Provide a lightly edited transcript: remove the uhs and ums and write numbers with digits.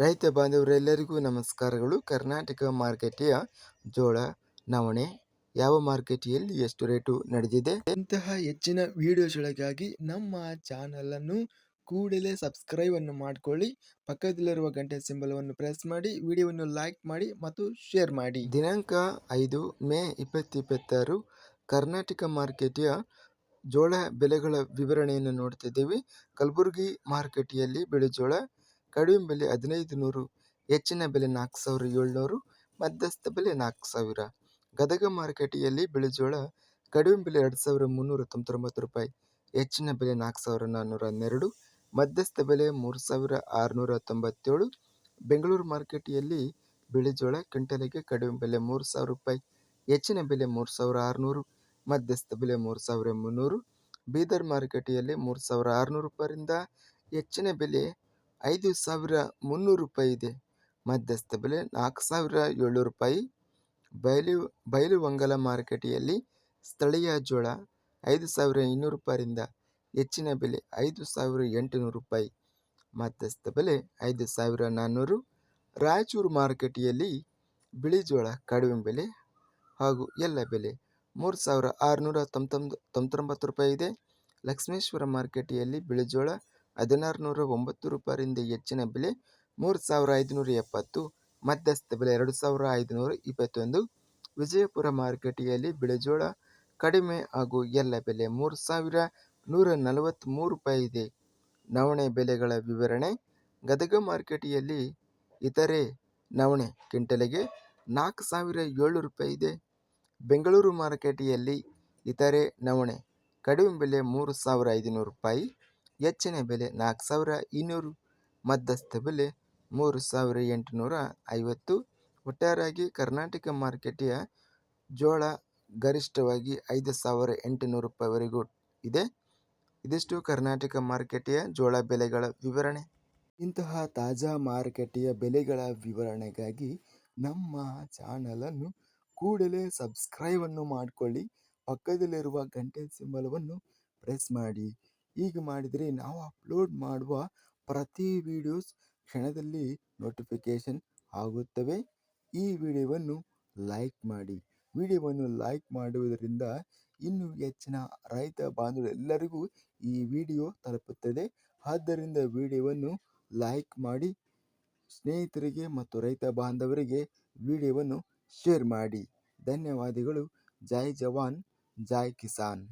ರೈತ ಬಾಂಧವರೆಲ್ಲರಿಗೂ ನಮಸ್ಕಾರಗಳು. ಕರ್ನಾಟಕ ಮಾರುಕಟ್ಟೆಯ ಜೋಳ, ನವಣೆ ಯಾವ ಮಾರುಕಟ್ಟೆಯಲ್ಲಿ ಎಷ್ಟು ರೇಟು ನಡೆದಿದೆ? ಇಂತಹ ಹೆಚ್ಚಿನ ವಿಡಿಯೋಸ್ಗಳಿಗಾಗಿ ನಮ್ಮ ಚಾನಲನ್ನು ಕೂಡಲೇ ಸಬ್ಸ್ಕ್ರೈಬ್ ಅನ್ನು ಮಾಡಿಕೊಳ್ಳಿ. ಪಕ್ಕದಲ್ಲಿರುವ ಗಂಟೆ ಸಿಂಬಲವನ್ನು ಪ್ರೆಸ್ ಮಾಡಿ, ವಿಡಿಯೋವನ್ನು ಲೈಕ್ ಮಾಡಿ ಮತ್ತು ಶೇರ್ ಮಾಡಿ. ದಿನಾಂಕ 5 ಮೇ 2026 ಕರ್ನಾಟಕ ಮಾರುಕಟ್ಟೆಯ ಜೋಳ ಬೆಲೆಗಳ ವಿವರಣೆಯನ್ನು ನೋಡ್ತಿದ್ದೇವೆ. ಕಲಬುರಗಿ ಮಾರುಕಟ್ಟೆಯಲ್ಲಿ ಬಿಳಿಜೋಳ ಕಡಿಮೆ ಬೆಲೆ 1500, ಹೆಚ್ಚಿನ ಬೆಲೆ 4700, ಮಧ್ಯಸ್ಥ ಬೆಲೆ 4000. ಗದಗ ಮಾರುಕಟ್ಟೆಯಲ್ಲಿ ಬಿಳಿಜೋಳ ಕಡಿಮೆ ಬೆಲೆ 2399 ರೂಪಾಯಿ, ಹೆಚ್ಚಿನ ಬೆಲೆ 4412, ಮಧ್ಯಸ್ಥ ಬೆಲೆ 3697. ಬೆಂಗಳೂರು ಮಾರುಕಟ್ಟೆಯಲ್ಲಿ ಬಿಳಿಜೋಳ ಕ್ವಿಂಟಲಿಗೆ ಕಡಿಮೆ ಬೆಲೆ 3000 ರೂಪಾಯಿ, ಹೆಚ್ಚಿನ ಬೆಲೆ 3600, ಮಧ್ಯಸ್ಥ ಬೆಲೆ 3300. ಬೀದರ್ ಮಾರುಕಟ್ಟೆಯಲ್ಲಿ 3600 ರೂಪಾಯಿಯಿಂದ ಹೆಚ್ಚಿನ ಬೆಲೆ 5300 ರೂಪಾಯಿ ಇದೆ, ಮಧ್ಯಸ್ಥ ಬೆಲೆ 4700 ರೂಪಾಯಿ. ಬೈಲುವಂಗಲ ಮಾರುಕಟ್ಟೆಯಲ್ಲಿ ಸ್ಥಳೀಯ ಜೋಳ 5200 ರೂಪಾಯಿಯಿಂದ ಹೆಚ್ಚಿನ ಬೆಲೆ 5800 ರೂಪಾಯಿ, ಮಧ್ಯಸ್ಥ ಬೆಲೆ 5400. ರಾಯಚೂರು ಮಾರುಕಟ್ಟೆಯಲ್ಲಿ ಬಿಳಿಜೋಳ ಕಡಿಮೆ ಬೆಲೆ ಹಾಗೂ ಎಲ್ಲ ಬೆಲೆ 3699 ರೂಪಾಯಿ ಇದೆ. ಲಕ್ಷ್ಮೇಶ್ವರ ಮಾರುಕಟ್ಟೆಯಲ್ಲಿ ಬಿಳಿಜೋಳ 1609 ರೂಪಾಯಿಯಿಂದ ಹೆಚ್ಚಿನ ಬೆಲೆ 3570, ಮಧ್ಯಸ್ಥ ಬೆಲೆ 2521. ವಿಜಯಪುರ ಮಾರುಕಟ್ಟೆಯಲ್ಲಿ ಬಿಳಿಜೋಳ ಕಡಿಮೆ ಹಾಗೂ ಎಲ್ಲ ಬೆಲೆ 3143 ರೂಪಾಯಿ ಇದೆ. ನವಣೆ ಬೆಲೆಗಳ ವಿವರಣೆ. ಗದಗ ಮಾರುಕಟ್ಟೆಯಲ್ಲಿ ಇತರೆ ನವಣೆ ಕ್ವಿಂಟಲಿಗೆ 4700 ರೂಪಾಯಿ ಇದೆ. ಬೆಂಗಳೂರು ಮಾರುಕಟ್ಟೆಯಲ್ಲಿ ಇತರೆ ನವಣೆ ಕಡಿಮೆ ಬೆಲೆ 3500 ರೂಪಾಯಿ, ಹೆಚ್ಚಿನ ಬೆಲೆ 4200, ಮಧ್ಯಸ್ಥ ಬೆಲೆ 3850. ಒಟ್ಟಾರೆಯಾಗಿ ಕರ್ನಾಟಕ ಮಾರುಕಟ್ಟೆಯ ಜೋಳ ಗರಿಷ್ಠವಾಗಿ 5800 ರೂಪಾಯಿವರೆಗೂ ಇದೆ. ಇದಿಷ್ಟು ಕರ್ನಾಟಕ ಮಾರುಕಟ್ಟೆಯ ಜೋಳ ಬೆಲೆಗಳ ವಿವರಣೆ. ಇಂತಹ ತಾಜಾ ಮಾರುಕಟ್ಟೆಯ ಬೆಲೆಗಳ ವಿವರಣೆಗಾಗಿ ನಮ್ಮ ಚಾನಲನ್ನು ಕೂಡಲೇ ಸಬ್ಸ್ಕ್ರೈಬ್ ಅನ್ನು ಮಾಡಿಕೊಳ್ಳಿ. ಪಕ್ಕದಲ್ಲಿರುವ ಗಂಟೆ ಸಿಂಬಲವನ್ನು ಪ್ರೆಸ್ ಮಾಡಿ. ಹೀಗೆ ಮಾಡಿದರೆ ನಾವು ಅಪ್ಲೋಡ್ ಮಾಡುವ ಪ್ರತಿ ವಿಡಿಯೋಸ್ ಕ್ಷಣದಲ್ಲಿ ನೋಟಿಫಿಕೇಶನ್ ಆಗುತ್ತವೆ. ಈ ವಿಡಿಯೋವನ್ನು ಲೈಕ್ ಮಾಡಿ. ವಿಡಿಯೋವನ್ನು ಲೈಕ್ ಮಾಡುವುದರಿಂದ ಇನ್ನೂ ಹೆಚ್ಚಿನ ರೈತ ಬಾಂಧವರೆಲ್ಲರಿಗೂ ಈ ವಿಡಿಯೋ ತಲುಪುತ್ತದೆ. ಆದ್ದರಿಂದ ವಿಡಿಯೋವನ್ನು ಲೈಕ್ ಮಾಡಿ, ಸ್ನೇಹಿತರಿಗೆ ಮತ್ತು ರೈತ ಬಾಂಧವರಿಗೆ ವಿಡಿಯೋವನ್ನು ಶೇರ್ ಮಾಡಿ. ಧನ್ಯವಾದಗಳು. ಜೈ ಜವಾನ್, ಜೈ ಕಿಸಾನ್.